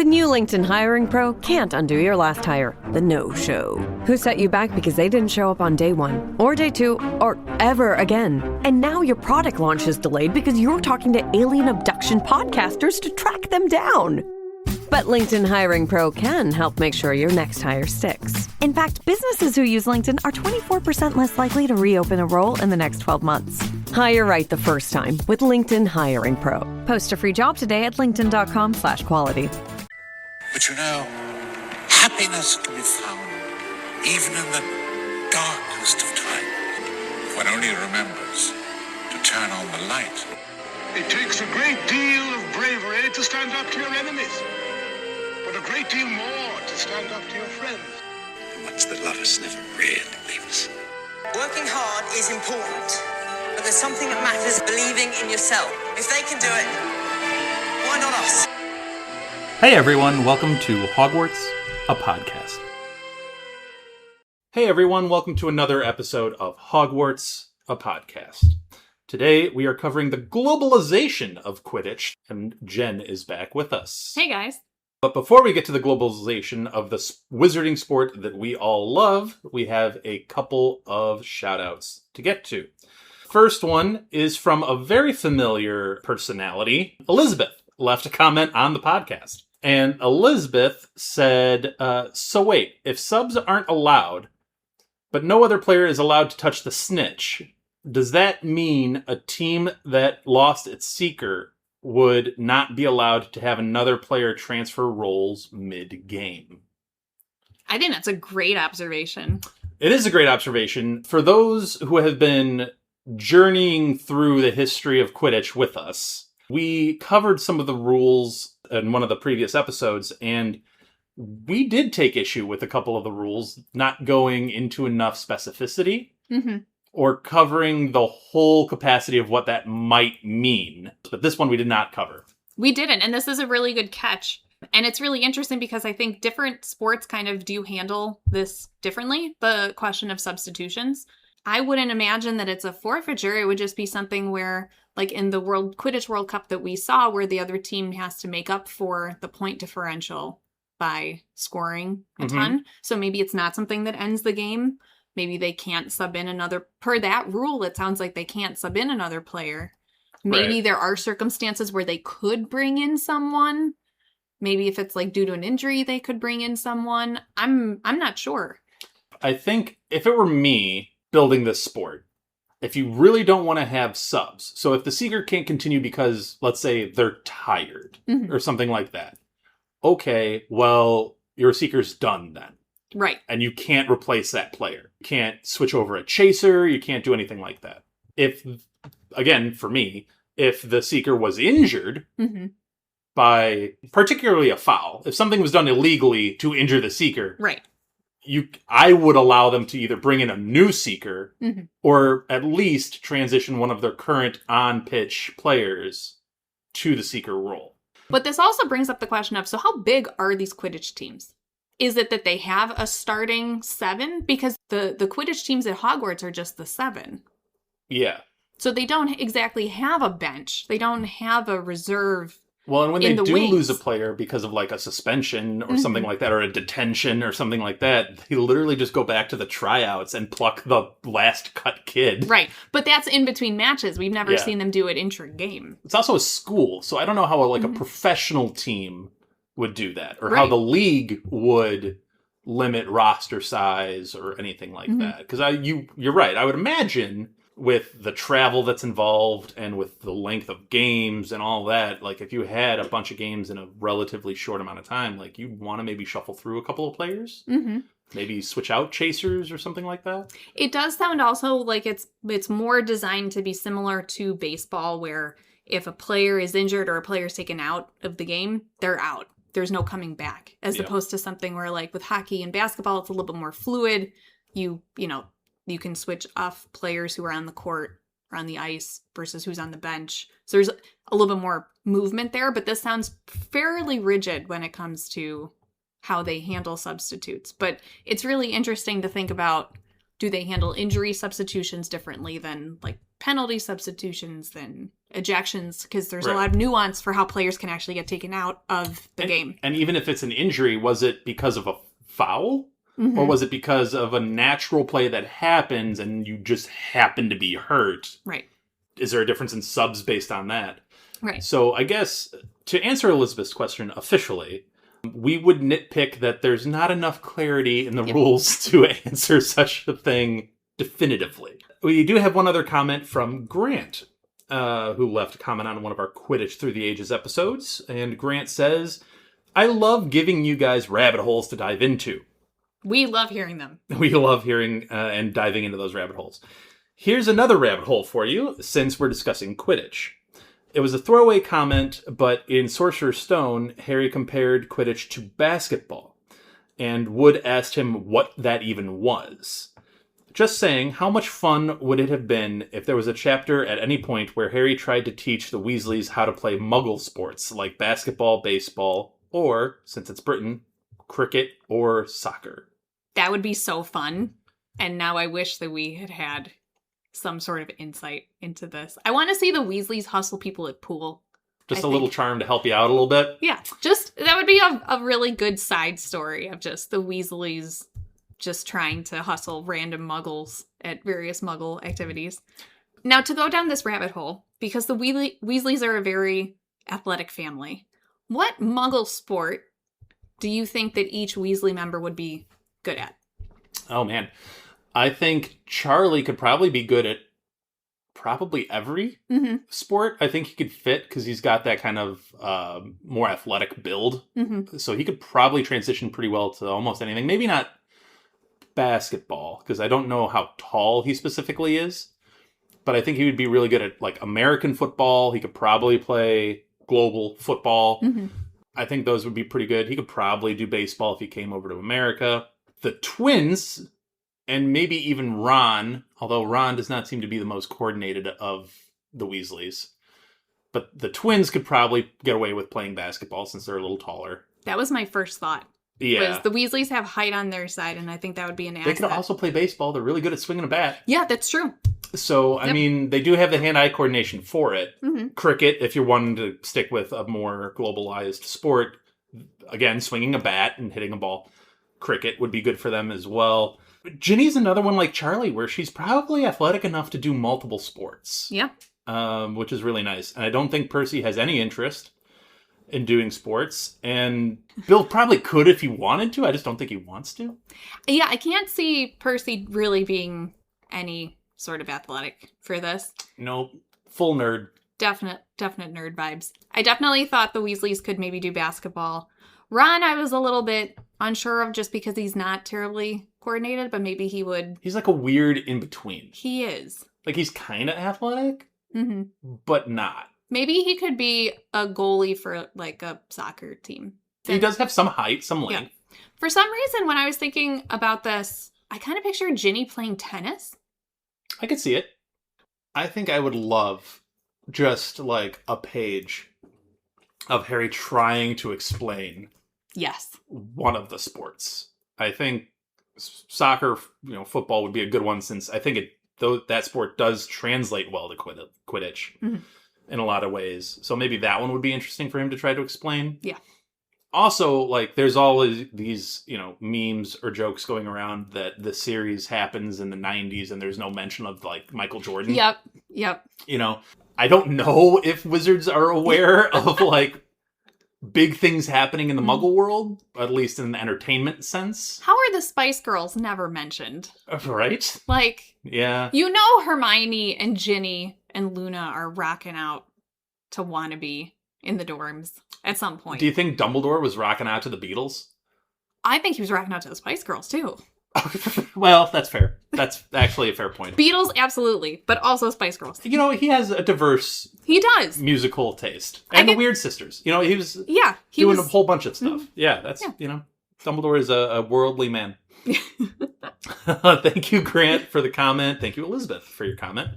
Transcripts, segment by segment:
new LinkedIn Hiring Pro can't undo your last hire, the no-show. Who set you back because they didn't show up on day one, or day two, or ever again. And now your product launch is delayed because you're talking to alien abduction podcasters to track them down. But LinkedIn Hiring Pro can help make sure your next hire sticks. In fact, businesses who use LinkedIn are 24% less likely to reopen a role in the next 12 months. Hire right the first time with LinkedIn Hiring Pro. Post a free job today at linkedin.com/quality. But you know, happiness can be found even in the darkest of time. If one only remembers to turn on the light. It takes a great deal of bravery to stand up to your enemies, but a great deal more to stand up to your friends. The ones that love us never really leave us. Working hard is important, but there's something that matters, believing in yourself. If they can do it, why not us? Hey everyone, welcome to Hogwarts, a podcast. Hey everyone, welcome to another episode of Hogwarts, a podcast. Today we are covering the globalization of Quidditch, and Jen is back with us. Hey guys. But before we get to the globalization of the wizarding sport that we all love, we have a couple of shout-outs to get to. First one is from a very familiar personality. Elizabeth left a comment on the podcast. And Elizabeth said, so wait, if subs aren't allowed, but no other player is allowed to touch the snitch, does that mean a team that lost its seeker would not be allowed to have another player transfer roles mid-game? I think that's a great observation. It is a great observation. For those who have been journeying through the history of Quidditch with us, we covered some of the rules in one of the previous episodes, and we did take issue with a couple of the rules not going into enough specificity. Mm-hmm. Or covering the whole capacity of what that might mean. But this one we did not cover. We didn't, and this is a really good catch. And it's really interesting because I think different sports kind of do handle this differently, the question of substitutions. I wouldn't imagine that it's a forfeiture. It would just be something where, like in the Quidditch World Cup that we saw, where the other team has to make up for the point differential by scoring a ton. So maybe it's not something that ends the game. Maybe they can't sub in another, per that rule, it sounds like they can't sub in another player. Maybe there are circumstances where they could bring in someone. Maybe if it's like due to an injury, they could bring in someone. I'm not sure. I think if it were me building this sport, if you really don't want to have subs, so if the Seeker can't continue because, let's say, they're tired or something like that, okay, well, your Seeker's done then. Right. And you can't replace that player. You can't switch over a chaser. You can't do anything like that. If, again, for me, if the Seeker was injured by particularly a foul, if something was done illegally to injure the Seeker, right, I would allow them to either bring in a new Seeker or at least transition one of their current on-pitch players to the Seeker role. But this also brings up the question of, so how big are these Quidditch teams? Is it that they have a starting 7? Because the Quidditch teams at Hogwarts are just the 7. Yeah. So they don't exactly have a bench. They don't have a reserve. Well, and when they do wings. lose a player because of like a suspension or something like that, or a detention or something like that, they literally just go back to the tryouts and pluck the last cut kid. Right. But that's in between matches. We've never seen them do it intra-game. It's also a school, so I don't know how a professional team would do that, or how the league would limit roster size or anything like that. Because you're right. I would imagine with the travel that's involved and with the length of games and all that, like if you had a bunch of games in a relatively short amount of time, like you'd want to maybe shuffle through a couple of players, maybe switch out chasers or something like that. It does sound also like it's more designed to be similar to baseball, where if a player is injured or a player is taken out of the game, they're out. There's no coming back, as opposed to something where, like with hockey and basketball, it's a little bit more fluid. You can switch off players who are on the court or on the ice versus who's on the bench. So there's a little bit more movement there, but this sounds fairly rigid when it comes to how they handle substitutes. But it's really interesting to think about do they handle injury substitutions differently than like penalty substitutions, than ejections? Because there's a lot of nuance for how players can actually get taken out of the game. And even if it's an injury, was it because of a foul? Mm-hmm. Or was it because of a natural play that happens and you just happen to be hurt? Right. Is there a difference in subs based on that? Right. So I guess to answer Elizabeth's question officially, we would nitpick that there's not enough clarity in the rules to answer such a thing definitively. We do have one other comment from Grant, who left a comment on one of our Quidditch Through the Ages episodes. And Grant says, I love giving you guys rabbit holes to dive into. We love hearing them. We love hearing and diving into those rabbit holes. Here's another rabbit hole for you, since we're discussing Quidditch. It was a throwaway comment, but in Sorcerer's Stone, Harry compared Quidditch to basketball, and Wood asked him what that even was. Just saying, how much fun would it have been if there was a chapter at any point where Harry tried to teach the Weasleys how to play Muggle sports, like basketball, baseball, or, since it's Britain, cricket or soccer? That would be so fun. And now I wish that we had had some sort of insight into this. I want to see the Weasleys hustle people at pool. Just a little charm to help you out a little bit? Yeah. That would be a really good side story of just the Weasleys just trying to hustle random muggles at various muggle activities. Now, to go down this rabbit hole, because the Weasleys are a very athletic family, what muggle sport do you think that each Weasley member would be good at? Oh, man. I think Charlie could probably be good at probably every sport. I think he could fit because he's got that kind of more athletic build. Mm-hmm. So he could probably transition pretty well to almost anything. Maybe not basketball, because I don't know how tall he specifically is. But I think he would be really good at like American football. He could probably play global football. Mm-hmm. I think those would be pretty good. He could probably do baseball if he came over to America. The twins, and maybe even Ron, although Ron does not seem to be the most coordinated of the Weasleys. But the twins could probably get away with playing basketball since they're a little taller. That was my first thought. Yeah. Was the Weasleys have height on their side, and I think that would be an asset. They could also play baseball. They're really good at swinging a bat. Yeah, that's true. So, I mean, they do have the hand-eye coordination for it. Mm-hmm. Cricket, if you're wanting to stick with a more globalized sport, again, swinging a bat and hitting a ball, cricket would be good for them as well. Ginny's another one like Charlie, where she's probably athletic enough to do multiple sports. Yeah. Which is really nice. And I don't think Percy has any interest in doing sports. And Bill probably could if he wanted to. I just don't think he wants to. Yeah, I can't see Percy really being any sort of athletic for this. No, full nerd. Definite nerd vibes. I definitely thought the Weasleys could maybe do basketball. Ron, I was a little bit unsure of just because he's not terribly coordinated, but maybe he would. He's like a weird in-between. He is. Like he's kind of athletic, but not. Maybe he could be a goalie for like a soccer team. He does have some height, some length. Yeah. For some reason, when I was thinking about this, I kind of pictured Ginny playing tennis. I could see it. I think I would love just like a page of Harry trying to explain one of the sports. I think soccer, football would be a good one, since I think that sport does translate well to Quidditch in a lot of ways. So maybe that one would be interesting for him to try to explain. Yeah. Also, like, there's all these, memes or jokes going around that the series happens in the 90s and there's no mention of, like, Michael Jordan. Yep. I don't know if wizards are aware of, like, big things happening in the Muggle world, at least in the entertainment sense. How are the Spice Girls never mentioned? Right? Like, yeah. Hermione and Ginny and Luna are rocking out to Wannabe in the dorms at some point. Do you think Dumbledore was rocking out to the Beatles? I think he was rocking out to the Spice Girls, too. Well, that's fair. That's actually a fair point. Beatles, absolutely, but also Spice Girls. He has a diverse musical taste. And the Weird Sisters. He was doing a whole bunch of stuff. Dumbledore is a worldly man. Thank you, Grant, for the comment. Thank you, Elizabeth, for your comment.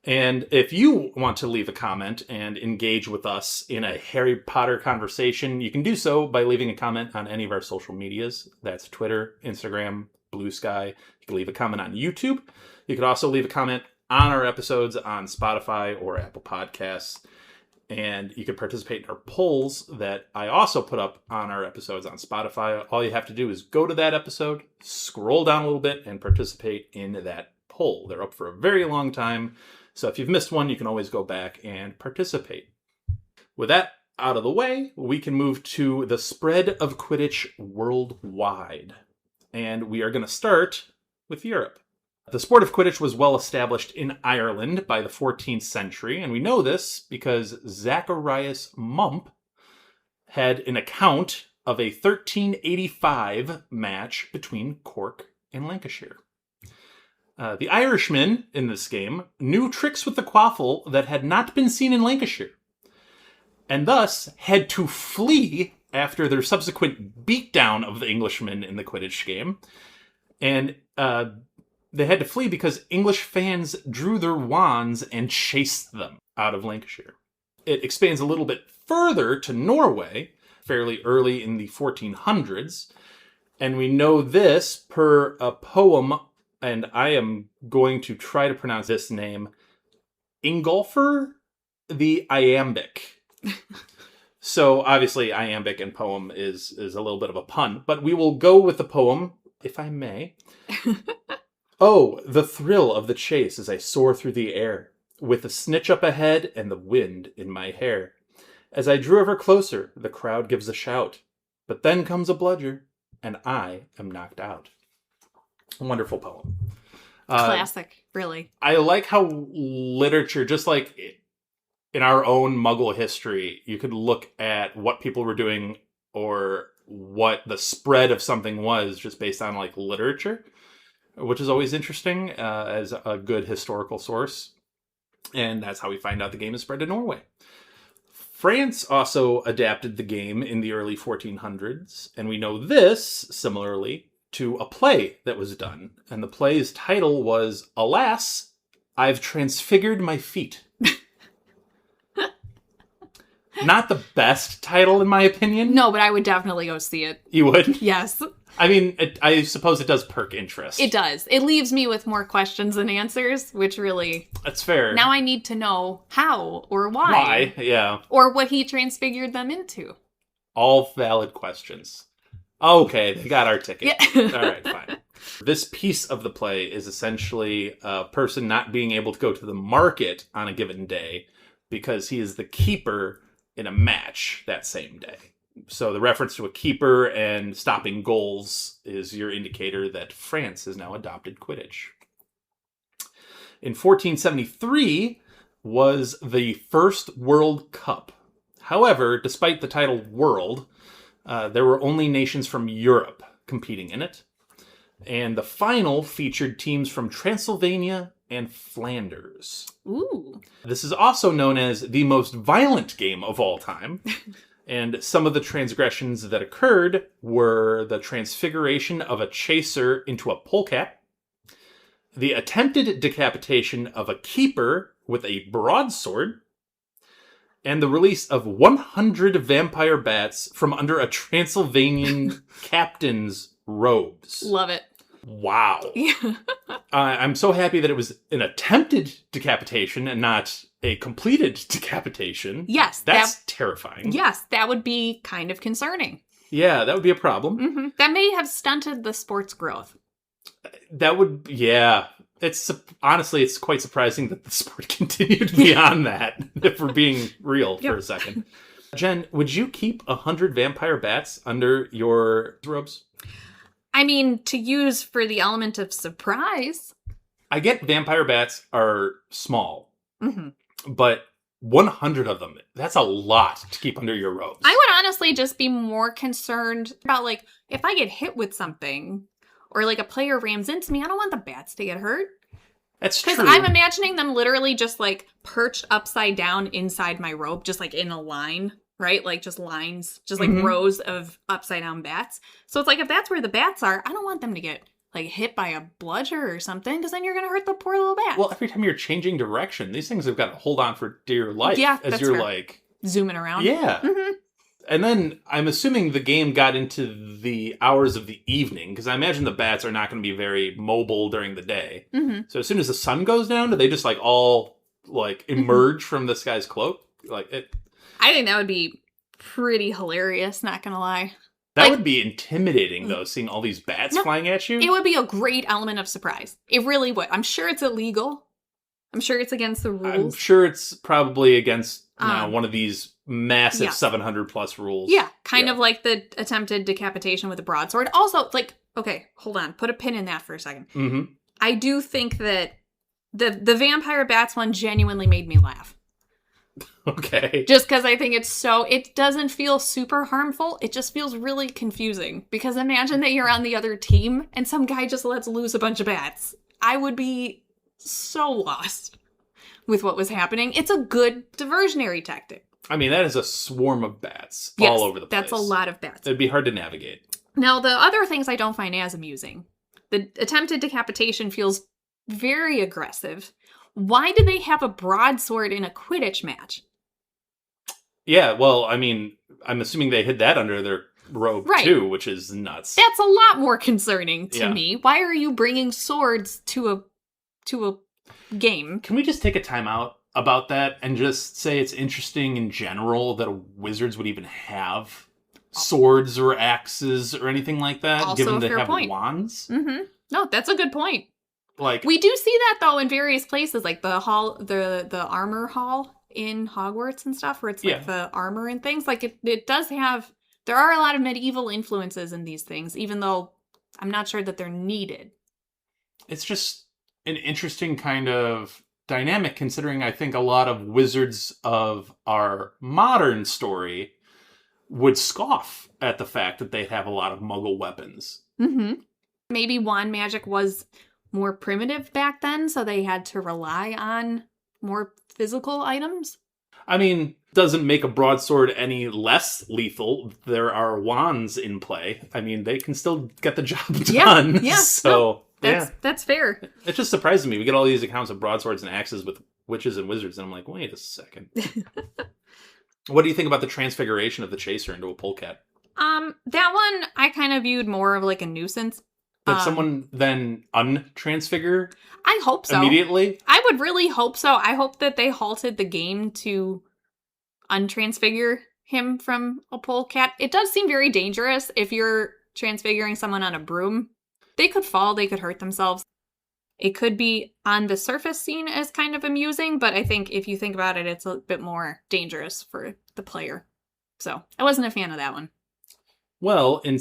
And if you want to leave a comment and engage with us in a Harry Potter conversation, you can do so by leaving a comment on any of our social medias. That's Twitter, Instagram, Blue Sky. You can leave a comment on YouTube. You could also leave a comment on our episodes on Spotify or Apple Podcasts. And you can participate in our polls that I also put up on our episodes on Spotify. All you have to do is go to that episode, scroll down a little bit, and participate in that poll. They're up for a very long time. So if you've missed one, you can always go back and participate. With that out of the way, we can move to the spread of Quidditch worldwide. And we are going to start with Europe. The sport of Quidditch was well established in Ireland by the 14th century, and we know this because Zacharias Mump had an account of a 1385 match between Cork and Lancashire. The Irishmen in this game knew tricks with the quaffle that had not been seen in Lancashire, and thus had to flee after their subsequent beatdown of the Englishmen in the Quidditch game. And they had to flee because English fans drew their wands and chased them out of Lancashire. It expands a little bit further to Norway, fairly early in the 1400s. And we know this per a poem, and I am going to try to pronounce this name, Ingolfr the Iambic. So obviously iambic and poem is a little bit of a pun, but we will go with the poem, if I may. Oh, the thrill of the chase as I soar through the air, with the snitch up ahead and the wind in my hair. As I drew ever closer, the crowd gives a shout, but then comes a bludger, and I am knocked out. A wonderful poem. Classic, really. I like how literature, just like in our own Muggle history, you could look at what people were doing or what the spread of something was just based on like literature, which is always interesting as a good historical source. And that's how we find out the game is spread to Norway. France also adapted the game in the early 1400s, and we know this, similarly, to a play that was done. And the play's title was, Alas, I've Transfigured My Feet. Not the best title, in my opinion. No, but I would definitely go see it. You would? Yes. I mean, I suppose it does perk interest. It does. It leaves me with more questions than answers, which really... That's fair. Now I need to know how or why. Why, yeah. Or what he transfigured them into. All valid questions. Okay, they got our ticket. Yeah. All right, fine. This piece of the play is essentially a person not being able to go to the market on a given day because he is the keeper in a match that same day. So the reference to a keeper and stopping goals is your indicator that France has now adopted Quidditch. In 1473 was the first World Cup. However, despite the title World, there were only nations from Europe competing in it. And the final featured teams from Transylvania and Flanders. Ooh. This is also known as the most violent game of all time. And some of the transgressions that occurred were the transfiguration of a chaser into a polecat, the attempted decapitation of a keeper with a broadsword, and the release of 100 vampire bats from under a Transylvanian captain's robes. Love it. Wow. Yeah. I'm so happy that it was an attempted decapitation and not a completed decapitation. Yes. That's terrifying. Yes, that would be kind of concerning. Yeah, that would be a problem. Mm-hmm. That may have stunted the sport's growth. That would, yeah. It's honestly, it's quite surprising that the sport continued beyond that, if we're being real for a second. Jen, would you keep 100 vampire bats under your robes? I mean, to use for the element of surprise. I get vampire bats are small, Mm-hmm. but 100 of them, that's a lot to keep under your robes. I would honestly just be more concerned about, like, if I get hit with something or, like, a player rams into me, I don't want the bats to get hurt. That's true. Because I'm imagining them literally just, like, perched upside down inside my robe, just, like, in a line, right? Like, just lines, just, like, rows of upside down bats. So it's like, if that's where the bats are, I don't want them to get, like, hit by a bludger or something, because then you're going to hurt the poor little bat. Well, every time you're changing direction, these things have got to hold on for dear life. Yeah, as that's you're fair. like Zooming around. Yeah. Mm-hmm. And then I'm assuming the game got into the hours of the evening, because I imagine the bats are not going to be very mobile during the day. Mm-hmm. So as soon as the sun goes down, do they just like all like emerge from this guy's cloak? Like it. I think that would be pretty hilarious, not gonna lie. That Like- would be intimidating, though, seeing all these bats No, flying at you. It would be a great element of surprise. It really would. I'm sure it's illegal. I'm sure it's against the I'm rules. sure it's probably against Um, one of these massive yeah. 700 plus rules. Yeah, kind of like the attempted decapitation with a broadsword. Also, like, okay, hold on. Put a pin in that for a second. Mm-hmm. I do think that the vampire bats one genuinely made me laugh. Okay. Just because I think it doesn't feel super harmful. It just feels really confusing. Because imagine that you're on the other team and some guy just lets loose a bunch of bats. I would be so lost with what was happening. It's a good diversionary tactic. I mean, that is a swarm of bats Yes, all over the place. that's a lot of bats. It'd be hard to navigate. Now, the other things I don't find as amusing. The attempted decapitation feels very aggressive. Why do they have a broadsword in a Quidditch match? Yeah, well, I mean, I'm assuming they hid that under their robe, Right. too, which is nuts. That's a lot more concerning to Yeah. me. Why are you bringing swords to a game? Can we just take a time out about that and just say it's interesting in general that wizards would even have swords or axes or anything like that, Also given a they fair have point. wands? Mm-hmm. No, that's a good point. Like, We do see that though in various places, like the hall, the armor hall in Hogwarts and stuff, where it's like Yeah. the armor and things. Like it does have. There are a lot of medieval influences in these things, even though I'm not sure that they're needed. it's just an interesting kind of dynamic, considering I think a lot of wizards of our modern story would scoff at the fact that they have a lot of muggle weapons. Mm-hmm. Maybe wand magic was more primitive back then, so they had to rely on more physical items. I mean, doesn't make a broadsword any less lethal. There are wands in play. I mean, they can still get the job done. yeah, So, That's fair. It just surprises me. We get all these accounts of broadswords and axes with witches and wizards, and I'm like, wait a second. What do you think about the transfiguration of the chaser into a polecat? That one I kind of viewed more of like a nuisance. Did someone then untransfigure I hope so. immediately? I would really hope so. I hope that they halted the game to untransfigure him from a polecat. It does seem very dangerous if you're transfiguring someone on a broom. They could fall, they could hurt themselves. It could be on the surface seen as kind of amusing, but I think if you think about it, it's a bit more dangerous for the player. So I wasn't a fan of that one. Well, in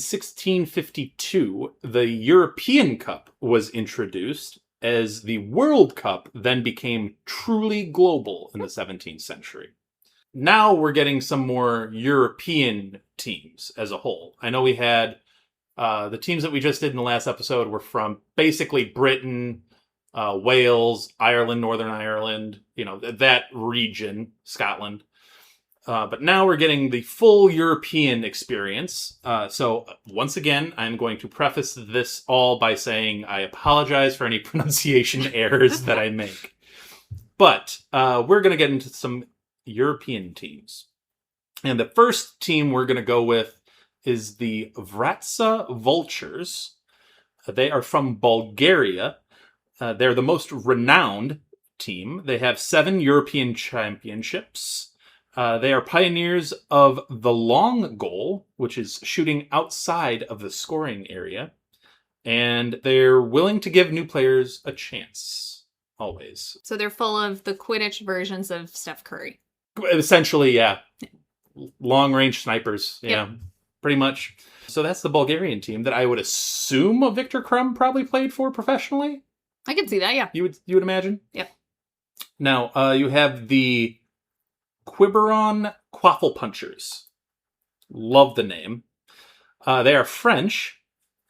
1652, the European Cup was introduced as the World Cup then became truly global in the 17th century. Now we're getting some more European teams as a whole. I know we had the teams that we just did in the last episode were from basically Britain, Wales, Ireland, Northern Ireland, that region, Scotland. But now we're getting the full European experience. So once again, I'm going to preface this all by saying I apologize for any pronunciation errors that I make. But we're going to get into some European teams. And the first team we're going to go with is the Vratsa Vultures. They are from Bulgaria. They're the most renowned team. They have 7 European championships. They are pioneers of the long goal, which is shooting outside of the scoring area. And they're willing to give new players a chance, always. So they're full of the Quidditch versions of Steph Curry. Essentially, yeah. Long-range snipers, yeah. Yep. Pretty much. So that's the Bulgarian team that I would assume Victor Krum probably played for professionally. I can see that, yeah. You would imagine? Yep. Now, you have the Quiberon Quaffle Punchers. Love the name. They are French,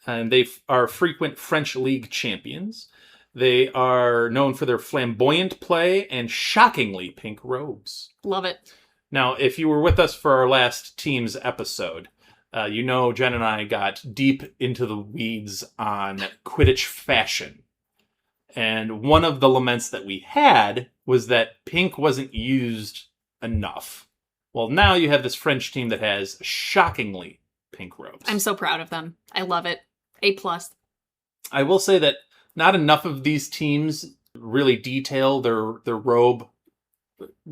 and they are frequent French League champions. They are known for their flamboyant play and shockingly pink robes. Love it. Now, if you were with us for our last teams episode, Jen and I got deep into the weeds on Quidditch fashion. And one of the laments that we had was that pink wasn't used enough. Well, now you have this French team that has shockingly pink robes. I'm so proud of them. I love it. A+. I will say that not enough of these teams really detail their robe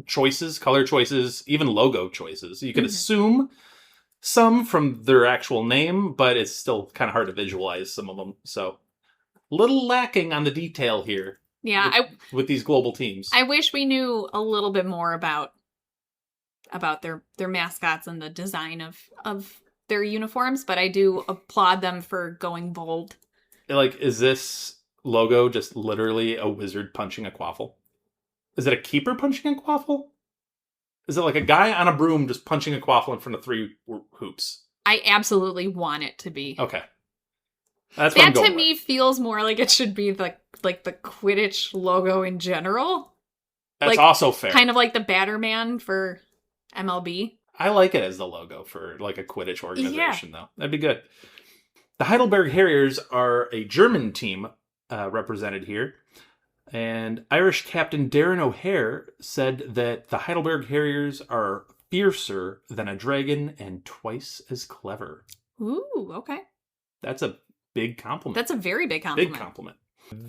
choices, color choices, even logo choices. You can assume some from their actual name, but it's still kind of hard to visualize some of them. So, little lacking on the detail here. Yeah, with these global teams. I wish we knew a little bit more about their mascots and the design of their uniforms, but I do applaud them for going bold. Like, is this logo just literally a wizard punching a quaffle? Is it a keeper punching a quaffle? Is it like a guy on a broom just punching a quaffle in front of 3 hoops? I absolutely want it to be. Okay. That's what I'm That going to me with. feels more like it should be the Quidditch logo in general. That's also fair. Kind of like the Batterman for MLB. I like it as the logo for like a Quidditch organization, though. That'd be good. The Heidelberg Harriers are a German team represented here. And Irish captain Darren O'Hare said that the Heidelberg Harriers are fiercer than a dragon and twice as clever. Ooh, okay. That's a big compliment. That's a very big compliment. Big compliment.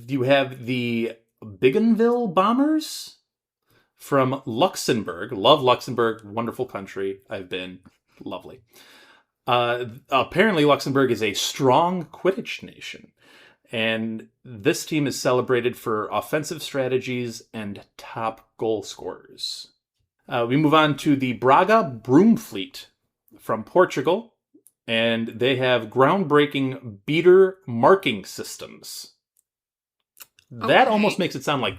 You have the Bougainville Bombers from Luxembourg. Love Luxembourg. Wonderful country. I've been. Lovely. Apparently, Luxembourg is a strong Quidditch nation. And this team is celebrated for offensive strategies and top goal scorers. We move on to the Braga Broomfleet from Portugal. And they have groundbreaking beater marking systems. That almost makes it sound like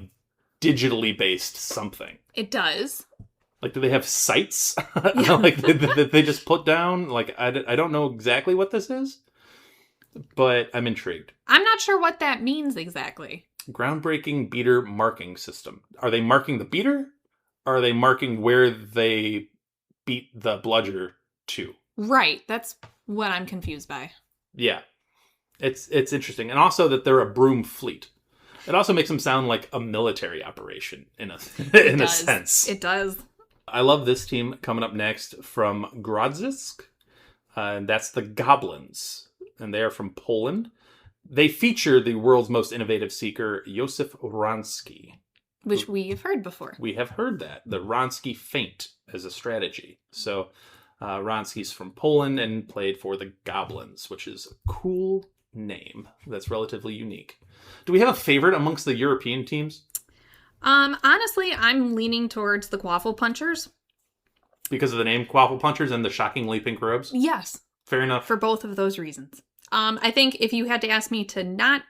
digitally based something. It does. Like, do they have sights? Like, that they just put down? Like, I don't know exactly what this is, but I'm intrigued. I'm not sure what that means exactly. Groundbreaking beater marking system. Are they marking the beater? Or are they marking where they beat the bludger to? Right. That's what I'm confused by. Yeah. It's interesting. And also that they're a broom fleet. It also makes them sound like a military operation in a sense. It does. I love this team coming up next from Grodzisk. And that's the Goblins. And they are from Poland. They feature the world's most innovative seeker, Josef Wronski. Which we have heard before. We have heard that. The Wronski feint as a strategy. So Wronski's from Poland and played for the Goblins, which is a cool name that's relatively unique. Do we have a favorite amongst the European teams? Honestly, I'm leaning towards the Quaffle Punchers. Because of the name Quaffle Punchers and the shockingly pink robes? Yes. Fair enough. For both of those reasons. I think if you had to ask me to not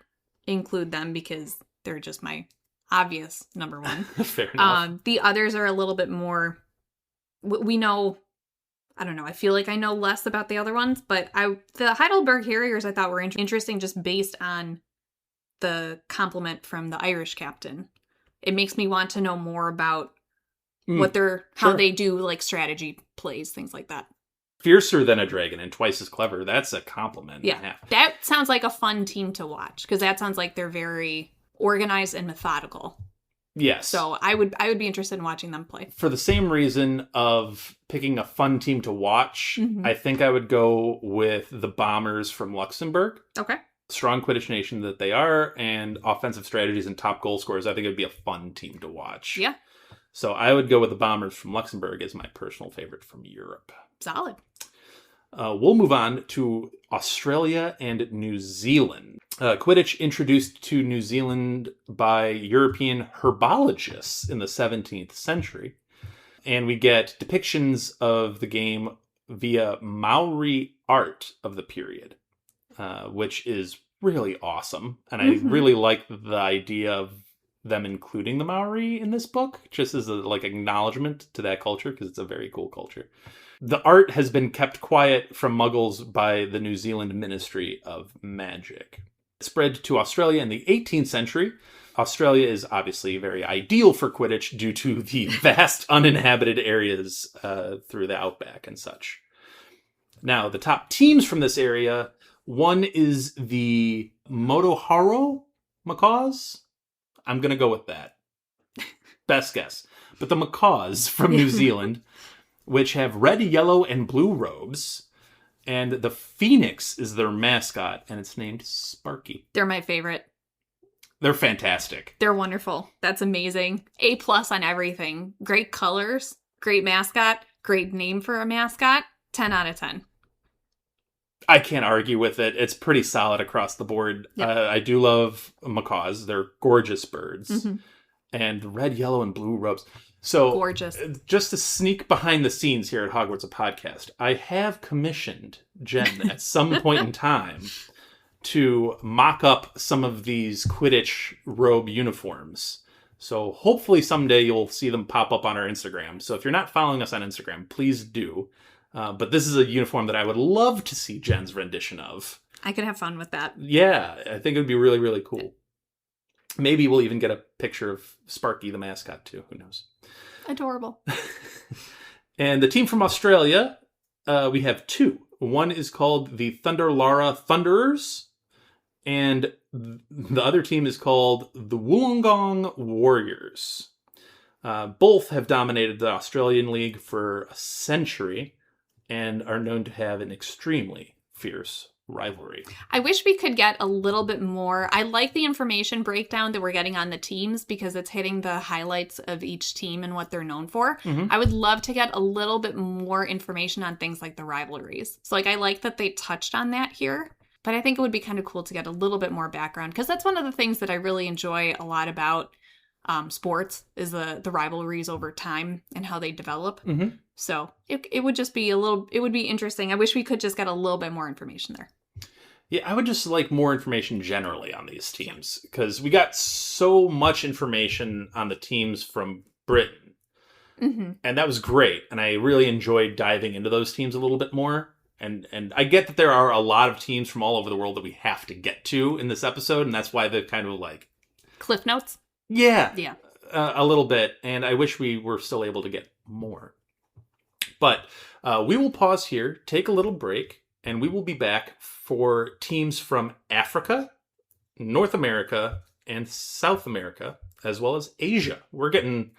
include them because they're just my obvious number one. Fair enough. The others are a little bit more... We know... I don't know. I feel like I know less about the other ones, but the Heidelberg Harriers I thought were interesting just based on the compliment from the Irish captain. It makes me want to know more about how they do like strategy plays, things like that. Fiercer than a dragon and twice as clever. That's a compliment. Yeah. That sounds like a fun team to watch because that sounds like they're very organized and methodical. Yes. So I would be interested in watching them play. For the same reason of picking a fun team to watch, I think I would go with the Bombers from Luxembourg. Okay. Strong Quidditch nation that they are, and offensive strategies and top goal scorers. I think it would be a fun team to watch. Yeah. So I would go with the Bombers from Luxembourg as my personal favorite from Europe. Solid. We'll move on to Australia and New Zealand. Quidditch introduced to New Zealand by European herbologists in the 17th century. And we get depictions of the game via Maori art of the period, which is really awesome. And I really like the idea of them including the Maori in this book, just as a acknowledgement to that culture, because it's a very cool culture. The art has been kept quiet from Muggles by the New Zealand Ministry of Magic. It spread to Australia in the 18th century. Australia is obviously very ideal for Quidditch due to the vast uninhabited areas through the outback and such. Now, the top teams from this area, one is the Motoharo Macaws. I'm going to go with that. Best guess. But the Macaws from New Zealand which have red, yellow, and blue robes. And the Phoenix is their mascot, and it's named Sparky. They're my favorite. They're fantastic. They're wonderful. That's amazing. A+ on everything. Great colors, great mascot, great name for a mascot. 10 out of 10. I can't argue with it. It's pretty solid across the board. Yep. I do love macaws. They're gorgeous birds. Mm-hmm. And red, yellow, and blue robes. So, gorgeous. Just to sneak behind the scenes here at Hogwarts, a podcast, I have commissioned Jenn at some point in time to mock up some of these Quidditch robe uniforms. So hopefully someday you'll see them pop up on our Instagram. So if you're not following us on Instagram, please do. But this is a uniform that I would love to see Jenn's rendition of. I could have fun with that. Yeah, I think it would be really, really cool. Maybe we'll even get a picture of Sparky the mascot too. Who knows? Adorable. And the team from Australia, we have two. One is called the Thunderlara Thunderers, and the other team is called the Wollongong Warriors. Both have dominated the Australian League for a century and are known to have an extremely fierce rivalry. I wish we could get a little bit more. I like the information breakdown that we're getting on the teams because it's hitting the highlights of each team and what they're known for. Mm-hmm. I would love to get a little bit more information on things like the rivalries. So I like that they touched on that here, but I think it would be kind of cool to get a little bit more background because that's one of the things that I really enjoy a lot about sports is the rivalries over time and how they develop. Mm-hmm. So it would just be it would be interesting. I wish we could just get a little bit more information there. Yeah, I would just like more information generally on these teams because we got so much information on the teams from Britain. Mm-hmm. And that was great. And I really enjoyed diving into those teams a little bit more. And I get that there are a lot of teams from all over the world that we have to get to in this episode. And that's why they're kind of like... Cliff notes? Yeah. Yeah. A little bit. And I wish we were still able to get more. But we will pause here, take a little break, and we will be back for teams from Africa, North America, and South America, as well as Asia. We're getting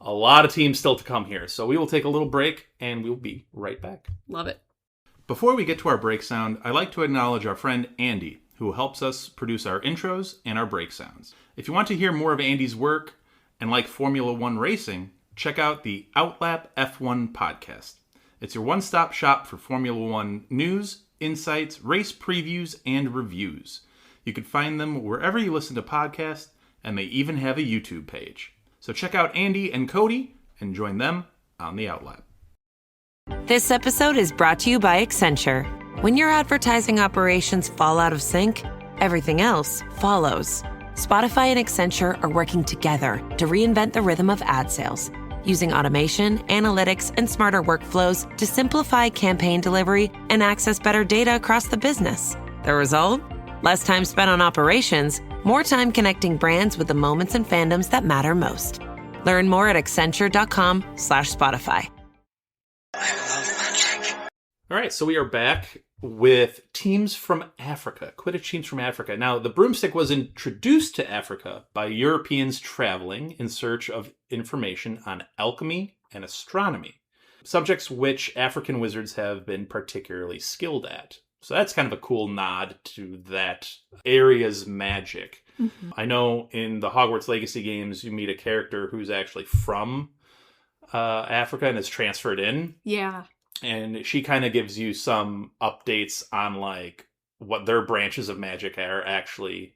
a lot of teams still to come here. So we will take a little break, and we'll be right back. Love it. Before we get to our break sound, I'd like to acknowledge our friend Andy, who helps us produce our intros and our break sounds. If you want to hear more of Andy's work and like Formula One racing, check out the Outlap F1 podcast. It's your one-stop shop for Formula One news, insights, race previews, and reviews. You can find them wherever you listen to podcasts, and they even have a YouTube page. So check out Andy and Cody and join them on the Outlap. This episode is brought to you by Accenture. When your advertising operations fall out of sync, everything else follows. Spotify and Accenture are working together to reinvent the rhythm of ad sales, using automation, analytics, and smarter workflows to simplify campaign delivery and access better data across the business. The result? Less time spent on operations, more time connecting brands with the moments and fandoms that matter most. Learn more at accenture.com/Spotify. I love magic. All right, so we are back with teams from Africa, Quidditch teams from Africa. Now, the broomstick was introduced to Africa by Europeans traveling in search of information on alchemy and astronomy, subjects which African wizards have been particularly skilled at. So that's kind of a cool nod to that area's magic. Mm-hmm. I know in the Hogwarts Legacy games, you meet a character who's actually from Africa and is transferred in. Yeah. And she kind of gives you some updates on like what their branches of magic are actually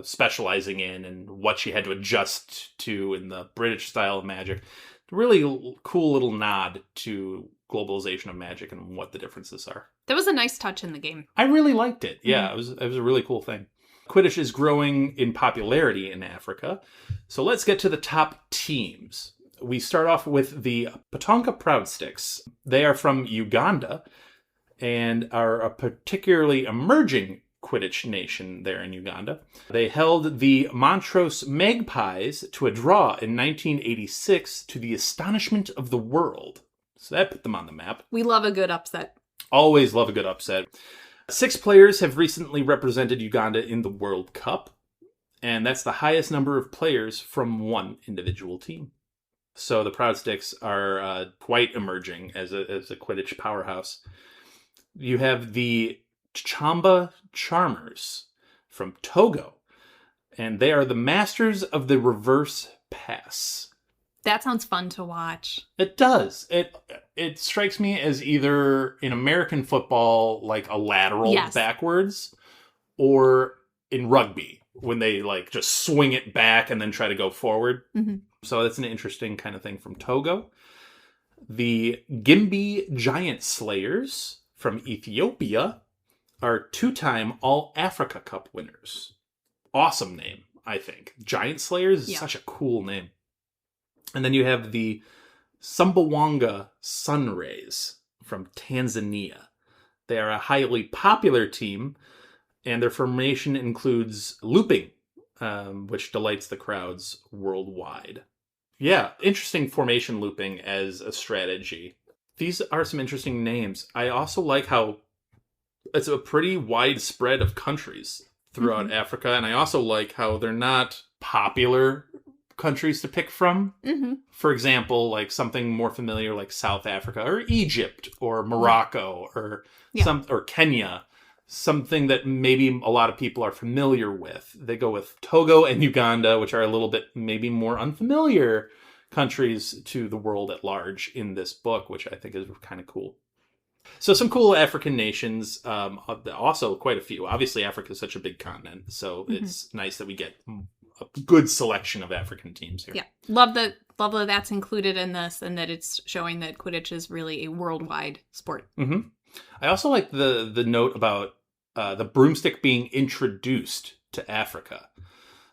specializing in and what she had to adjust to in the British style of magic. Really cool little nod to globalization of magic and what the differences are. That was a nice touch in the game. I really liked it. Yeah, it was a really cool thing. Quidditch is growing in popularity in Africa. So let's get to the top teams. We start off with the Patonka Proudsticks. They are from Uganda and are a particularly emerging Quidditch nation there in Uganda. They held the Montrose Magpies to a draw in 1986 to the astonishment of the world. So that put them on the map. We love a good upset. Always love a good upset. 6 players have recently represented Uganda in the World Cup, and that's the highest number of players from one individual team. So the Proud Sticks are quite emerging as a Quidditch powerhouse. You have the Chamba Charmers from Togo, and they are the masters of the reverse pass. That sounds fun to watch. It does. It strikes me as either in American football, like a lateral backwards, or in rugby when they like just swing it back and then try to go forward. Mm-hmm. So that's an interesting kind of thing from Togo. The Gimbi Giant Slayers from Ethiopia are 2-time All-Africa Cup winners. Awesome name, I think. Giant Slayers is such a cool name. And then you have the Sumbawanga Sunrays from Tanzania. They are a highly popular team, and their formation includes looping, which delights the crowds worldwide. Yeah, interesting formation looping as a strategy. These are some interesting names. I also like how it's a pretty wide spread of countries throughout Africa, and I also like how they're not popular countries to pick from. For example, like something more familiar like South Africa or Egypt or Morocco or or Kenya, something that maybe a lot of people are familiar with. They go with Togo and Uganda, which are a little bit maybe more unfamiliar countries to the world at large in this book, which I think is kind of cool. So some cool African nations, also quite a few. Obviously, Africa is such a big continent, so it's nice that we get a good selection of African teams here. Yeah, love that that's included in this, and that it's showing that Quidditch is really a worldwide sport. I also like the note about the broomstick being introduced to Africa.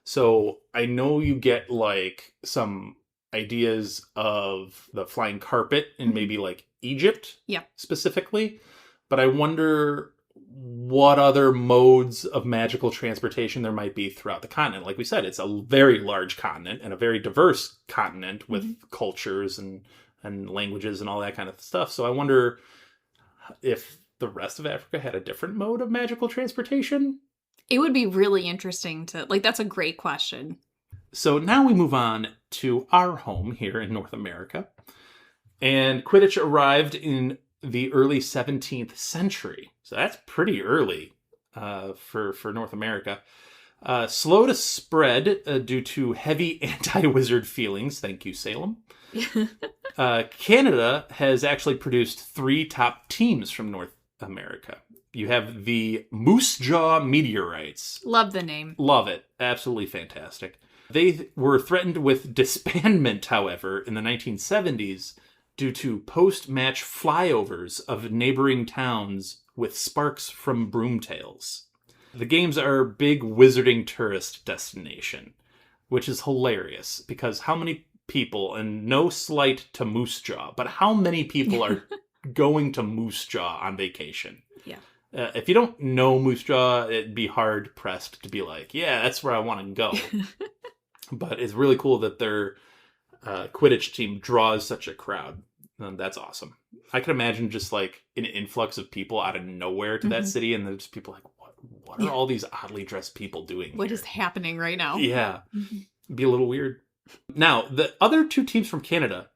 So I know you get like some ideas of the flying carpet in maybe like Egypt specifically, but I wonder what other modes of magical transportation there might be throughout the continent. Like we said, it's a very large continent and a very diverse continent with cultures and languages and all that kind of stuff. So I wonder if the rest of Africa had a different mode of magical transportation. It would be really interesting to, like, that's a great question. So now we move on to our home here in North America. And Quidditch arrived in the early 17th century. So that's pretty early for North America. Slow to spread due to heavy anti-wizard feelings. Thank you, Salem. Canada has actually produced 3 top teams from North America. You have the Moose Jaw Meteorites. Love the name. Love it. Absolutely fantastic. They were threatened with disbandment, however, in the 1970s due to post-match flyovers of neighboring towns with sparks from broomtails. The games are a big wizarding tourist destination, which is hilarious because how many people, and no slight to Moose Jaw, but how many people are going to Moose Jaw on vacation? Yeah. If you don't know Moose Jaw, it'd be hard pressed to be like, yeah, that's where I want to go. But it's really cool that their Quidditch team draws such a crowd. And that's awesome. I can imagine just like an influx of people out of nowhere to that city, and then just people like, what are all these oddly dressed people doing What here? is happening right now? Yeah. Be a little weird. Now, the other 2 teams from Canada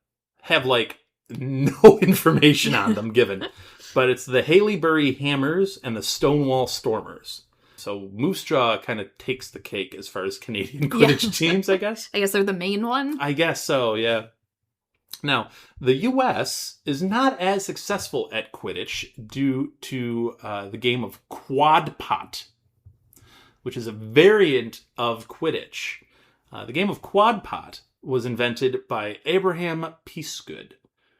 have like no information on them given, but it's the Haileybury Hammers and the Stonewall Stormers. So Moose Jaw kind of takes the cake as far as Canadian Quidditch teams, I guess. I guess they're the main one. I guess so, yeah. Now, the U.S. is not as successful at Quidditch due to the game of Quad Pot, which is a variant of Quidditch. The game of Quad Pot was invented by Abraham Peasgood.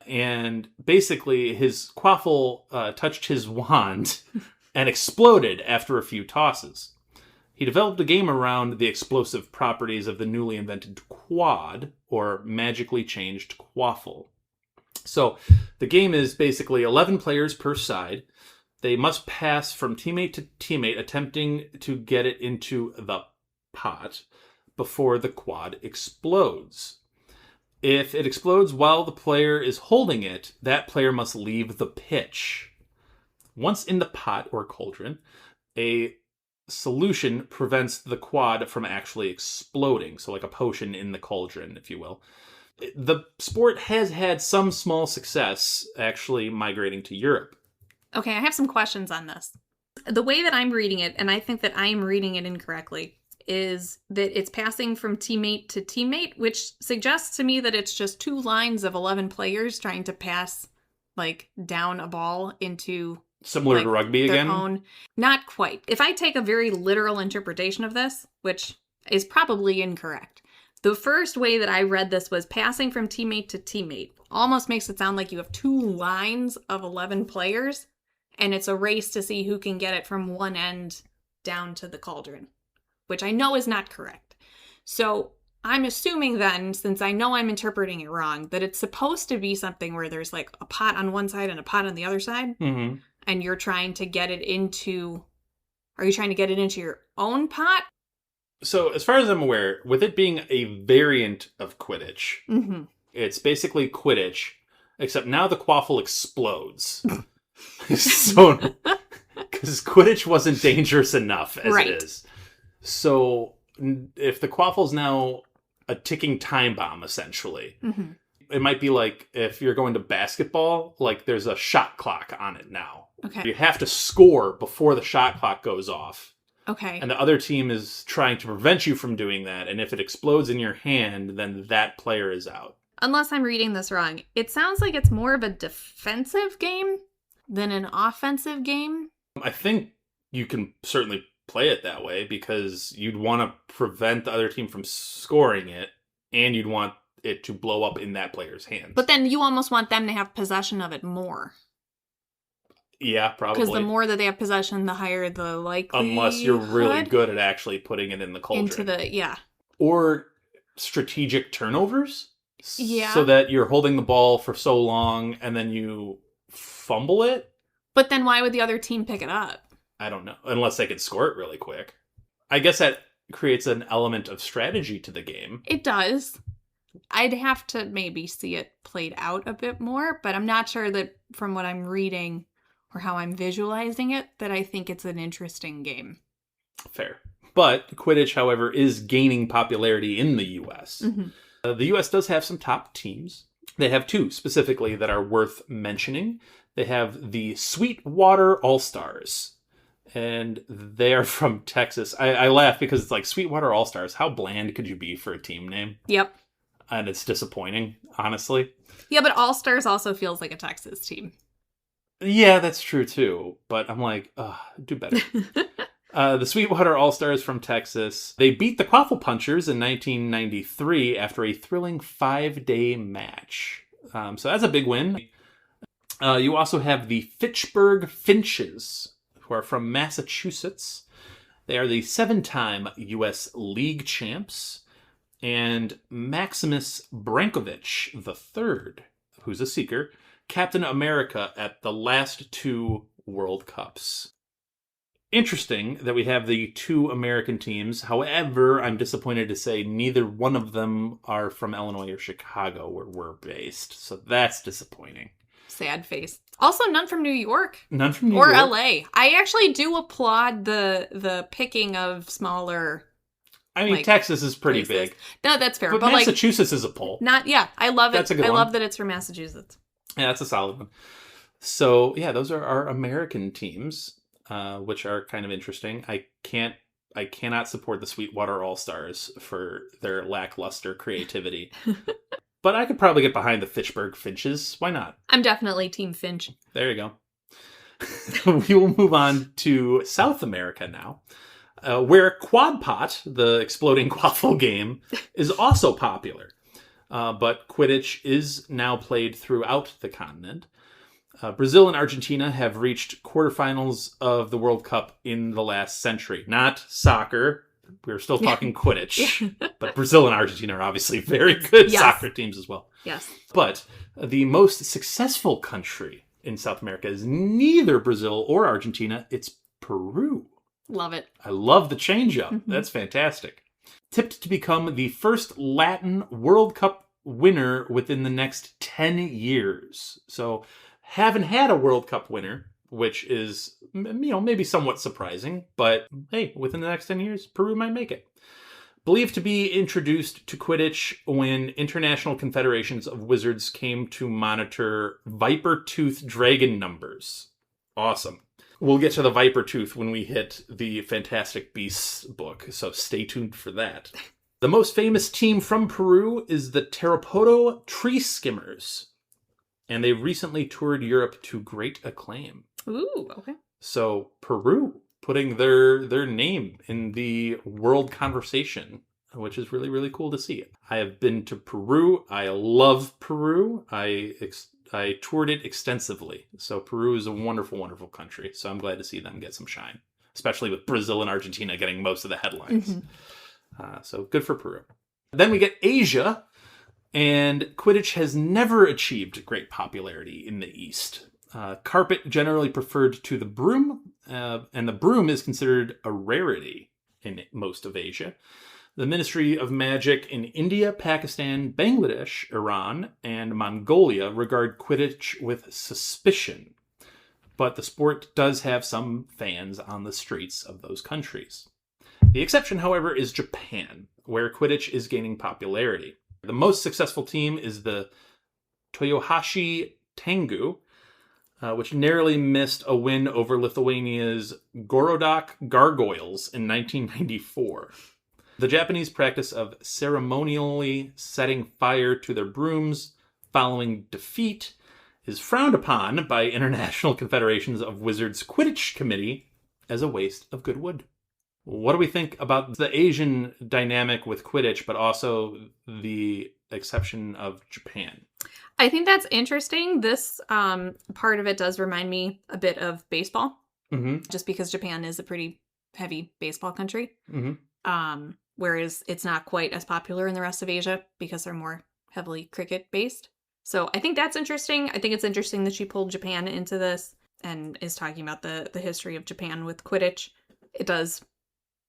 And basically, his quaffle touched his wand and exploded after a few tosses. He developed a game around the explosive properties of the newly invented quad, or magically changed quaffle. So the game is basically 11 players per side. They must pass from teammate to teammate, attempting to get it into the pot before the quad explodes. If it explodes while the player is holding it, that player must leave the pitch. Once in the pot or cauldron, a solution prevents the quad from actually exploding. So like a potion in the cauldron, if you will. the sport has had some small success actually migrating to Europe. Okay, I have some questions on this. The way that I'm reading it, and I think that I'm reading it incorrectly, is that it's passing from teammate to teammate, which suggests to me that it's just 2 lines of 11 players trying to pass, like, down a ball into... Similar like, to rugby their again? own. Not quite. If I take a very literal interpretation of this, which is probably incorrect, the first way that I read this was passing from teammate to teammate. Almost makes it sound like you have 2 lines of 11 players, and it's a race to see who can get it from one end down to the cauldron, which I know is not correct. So I'm assuming then, since I know I'm interpreting it wrong, that it's supposed to be something where there's like a pot on one side and a pot on the other side, and you're trying to get it into... Are you trying to get it into your own pot? So, as far as I'm aware, with it being a variant of Quidditch, it's basically Quidditch, except now the quaffle explodes. So, because Quidditch wasn't dangerous enough as it is. So, if the quaffle's now a ticking time bomb, essentially, it might be like if you're going to basketball, like there's a shot clock on it now. Okay. You have to score before the shot clock goes off. Okay. And the other team is trying to prevent you from doing that. And if it explodes in your hand, then that player is out. Unless I'm reading this wrong, it sounds like it's more of a defensive game than an offensive game. I think you can certainly play it that way because you'd want to prevent the other team from scoring it, and you'd want it to blow up in that player's hands. But then you almost want them to have possession of it more. Yeah, probably. Because the more that they have possession, the higher the likelihood. Unless you're really good at actually putting it in the cauldron. Or strategic turnovers. Yeah. So that you're holding the ball for so long and then you fumble it. But then why would the other team pick it up? I don't know. Unless they could score it really quick. I guess that creates an element of strategy to the game. It does. I'd have to maybe see it played out a bit more, but I'm not sure that from what I'm reading or how I'm visualizing it, that I think it's an interesting game. Fair. But Quidditch, however, is gaining popularity in the U.S. The U.S. does have some top teams. They have 2 specifically that are worth mentioning. They have the Sweetwater All-Stars, and they are from Texas. I laugh because it's like Sweetwater All-Stars. How bland could you be for a team name? Yep. And it's disappointing, honestly. Yeah, but All-Stars also feels like a Texas team. Yeah, that's true too. But I'm like, do better. The Sweetwater All-Stars from Texas. They beat the Quaffle Punchers in 1993 after a thrilling 5-day match. So that's a big win. You also have the Fitchburg Finches, who are from Massachusetts. They are the 7-time U.S. League champs. And Maximus Brankovich III, who's a Seeker, Captain America at the last 2 World Cups. Interesting that we have the 2 American teams. However, I'm disappointed to say neither one of them are from Illinois or Chicago, where we're based. So that's disappointing. Sad face. Also, none from New York. None from New York. Or LA. I actually do applaud the picking of smaller... I mean, Texas is pretty places. big. No, that's fair. But Massachusetts is a pull. I love it. That's a good I one. love that it's from Massachusetts. Yeah, that's a solid one. So, yeah, those are our American teams, which are kind of interesting. I cannot support the Sweetwater All-Stars for their lackluster creativity. But I could probably get behind the Fitchburg Finches. Why not? I'm definitely Team Finch. There you go. We will move on to South America now. Where Quad Pot, the exploding quaffle game, is also popular. But Quidditch is now played throughout the continent. Brazil and Argentina have reached quarterfinals of the World Cup in the last century. Not soccer. We're still talking Quidditch. But Brazil and Argentina are obviously very good soccer teams as well. Yes. But the most successful country in South America is neither Brazil or Argentina. It's Peru. Love it. I love the change-up. That's fantastic. Tipped to become the first Latin World Cup winner within the next 10 years. So, haven't had a World Cup winner, which is, maybe somewhat surprising. But, hey, within the next 10 years, Peru might make it. Believed to be introduced to Quidditch when international confederations of wizards came to monitor viper-tooth dragon numbers. Awesome. We'll get to the viper-tooth when we hit the Fantastic Beasts book, so stay tuned for that. The most famous team from Peru is the Tarapoto Tree Skimmers, and they recently toured Europe to great acclaim. Ooh, okay. So Peru putting their name in the world conversation, which is really, really cool to see. I have been to Peru. I love Peru. I toured it extensively. So Peru is a wonderful, wonderful country. So I'm glad to see them get some shine, especially with Brazil and Argentina getting most of the headlines. Mm-hmm. So good for Peru. Then we get Asia, and Quidditch has never achieved great popularity in the East. Carpet generally preferred to the broom, and the broom is considered a rarity in most of Asia. The Ministry of Magic in India, Pakistan, Bangladesh, Iran, and Mongolia regard Quidditch with suspicion, but the sport does have some fans on the streets of those countries. The exception, however, is Japan, where Quidditch is gaining popularity. The most successful team is the Toyohashi Tengu, which narrowly missed a win over Lithuania's Gorodok Gargoyles in 1994. The Japanese practice of ceremonially setting fire to their brooms following defeat is frowned upon by International Confederations of Wizards Quidditch Committee as a waste of good wood. What do we think about the Asian dynamic with Quidditch, but also the exception of Japan? I think that's interesting. This part of it does remind me a bit of baseball, just because Japan is a pretty heavy baseball country. Whereas it's not quite as popular in the rest of Asia because they're more heavily cricket based. So I think that's interesting. I think it's interesting that she pulled Japan into this and is talking about the history of Japan with Quidditch. It does.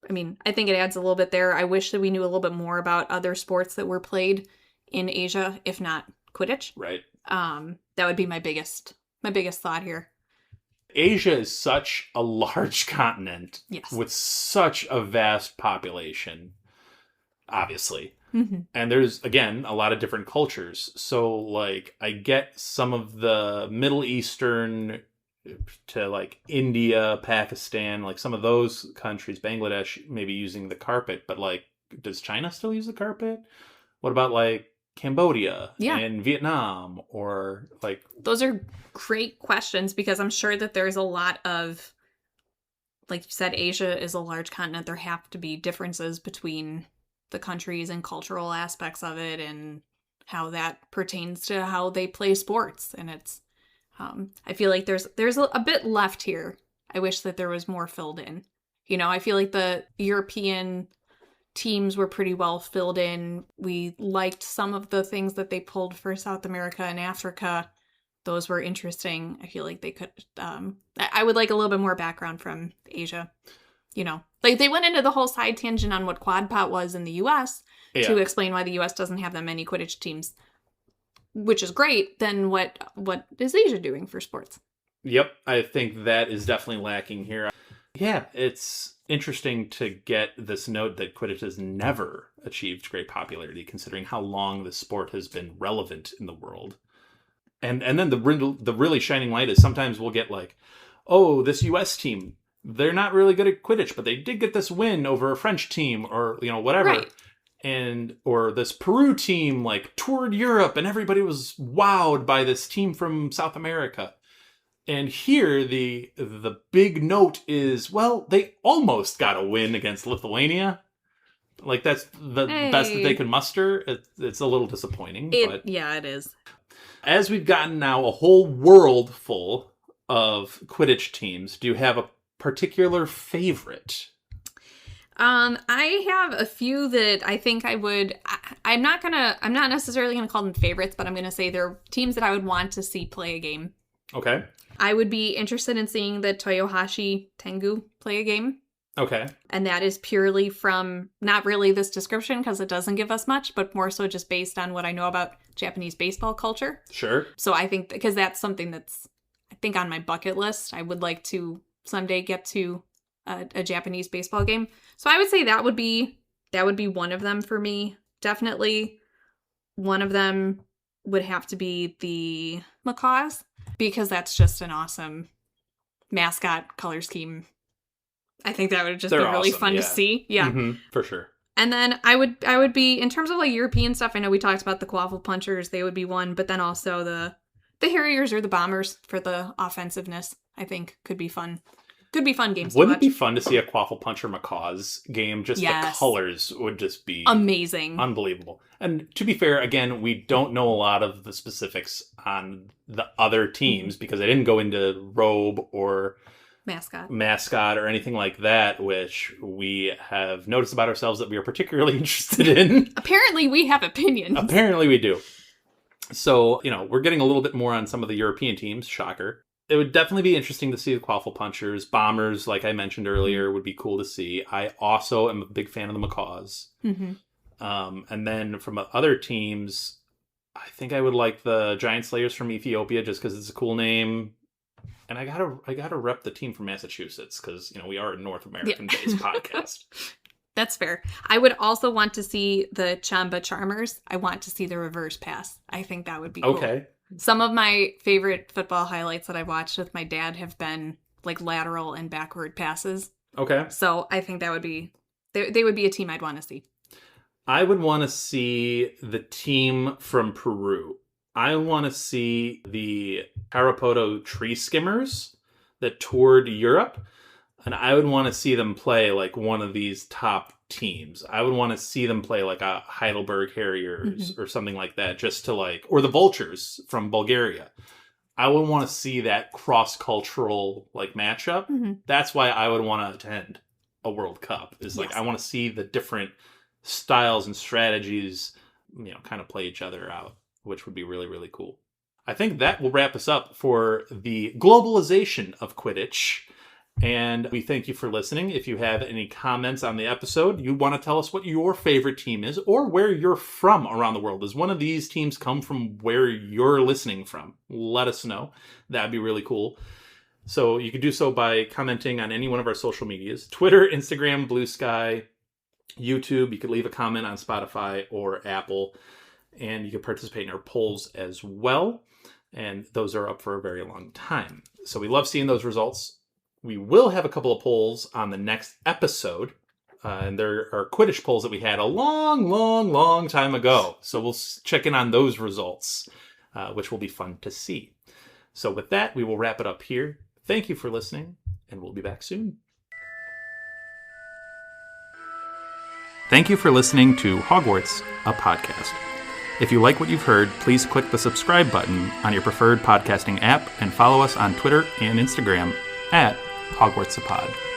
I mean, I think it adds a little bit there. I wish that we knew a little bit more about other sports that were played in Asia, if not Quidditch. Right. That would be my biggest thought here. Asia is such a large continent with such a vast population, obviously. Mm-hmm. And there's, again, a lot of different cultures. So, like, I get some of the Middle Eastern to, like, India, Pakistan, like some of those countries, Bangladesh, maybe using the carpet. But, like, does China still use the carpet? What about, like, Cambodia and Vietnam, or like... Those are great questions, because I'm sure that there's a lot of, like you said, Asia is a large continent. There have to be differences between the countries and cultural aspects of it and how that pertains to how they play sports. And it's, I feel like there's a bit left here. I wish that there was more filled in. You know, I feel like the European teams were pretty well filled in. We liked some of the things that they pulled for South America and Africa. Those were interesting. I feel like they could, I would like a little bit more background from Asia. You know, like they went into the whole side tangent on what quad pot was in the US to explain why the US doesn't have that many Quidditch teams, which is great. Then what is Asia doing for sports? Yep. I think that is definitely lacking here. Yeah, it's interesting to get this note that Quidditch has never achieved great popularity, considering how long the sport has been relevant in the world. And then the really shining light is sometimes we'll get like, oh, this US team, they're not really good at Quidditch, but they did get this win over a French team, or, you know, whatever. Right. And, or this Peru team like toured Europe and everybody was wowed by this team from South America. And here the big note is, well, they almost got a win against Lithuania. Like, that's the best that they could muster. It's a little disappointing. But yeah, it is. As we've gotten now a whole world full of Quidditch teams, do you have a particular favorite? I have a few that I think I would. I'm not necessarily gonna call them favorites, but I'm gonna say they're teams that I would want to see play a game. Okay. I would be interested in seeing the Toyohashi Tengu play a game. Okay. And that is purely from, not really this description because it doesn't give us much, but more so just based on what I know about Japanese baseball culture. Sure. So I think, because that's something that's, I think, on my bucket list. I would like to someday get to a Japanese baseball game. So I would say that would be That would be one of them for me. Definitely one of them would have to be the macaws, because that's just an awesome mascot color scheme. I think that would just They're be really awesome, fun to yeah. see. Yeah. Mm-hmm, for sure. And then I would be, in terms of like European stuff, I know we talked about the Quaffle Punchers, they would be one, but then also the Harriers or the Bombers for the offensiveness, I think could be fun. Could be fun games Wouldn't to it watch. be fun to see a Quaffle Puncher Macaws game? Just Yes. the colors would just be Amazing. unbelievable. And to be fair, again, we don't know a lot of the specifics on the other teams because they didn't go into robe or mascot or anything like that, which we have noticed about ourselves that we are particularly interested in. Apparently we have opinions. Apparently we do. So, we're getting a little bit more on some of the European teams. Shocker. It would definitely be interesting to see the Quaffle Punchers. Bombers, like I mentioned earlier, would be cool to see. I also am a big fan of the Macaws. Mm-hmm. And then from other teams, I think I would like the Giant Slayers from Ethiopia just because it's a cool name. And I gotta rep the team from Massachusetts because, we are a North American-based podcast. That's fair. I would also want to see the Chamba Charmers. I want to see the reverse pass. I think that would be cool. Okay. Some of my favorite football highlights that I've watched with my dad have been like lateral and backward passes. Okay. So I think that would be, they would be a team I'd want to see. I would want to see the team from Peru. I want to see the Carapoto Tree Skimmers that toured Europe. And I would want to see them play like one of these top teams. I would want to see them play like a Heidelberg Harriers or something like that, just to or the Vultures from Bulgaria. I would want to see that cross-cultural matchup. Mm-hmm. That's why I would want to attend a World Cup. Is yes. I want to see the different styles and strategies, kind of play each other out, which would be really, really cool. I think that will wrap us up for the globalization of Quidditch. And we thank you for listening. If you have any comments on the episode, you want to tell us what your favorite team is or where you're from around the world. Does one of these teams come from where you're listening from? Let us know. That'd be really cool. So you can do so by commenting on any one of our social medias. Twitter, Instagram, Blue Sky, YouTube. You could leave a comment on Spotify or Apple. And you can participate in our polls as well. And those are up for a very long time. So we love seeing those results. We will have a couple of polls on the next episode. And there are Quidditch polls that we had a long time ago. So we'll check in on those results, which will be fun to see. So with that, we will wrap it up here. Thank you for listening, and we'll be back soon. Thank you for listening to Hogwarts, a podcast. If you like what you've heard, please click the subscribe button on your preferred podcasting app and follow us on Twitter and Instagram @HogwartsAPod.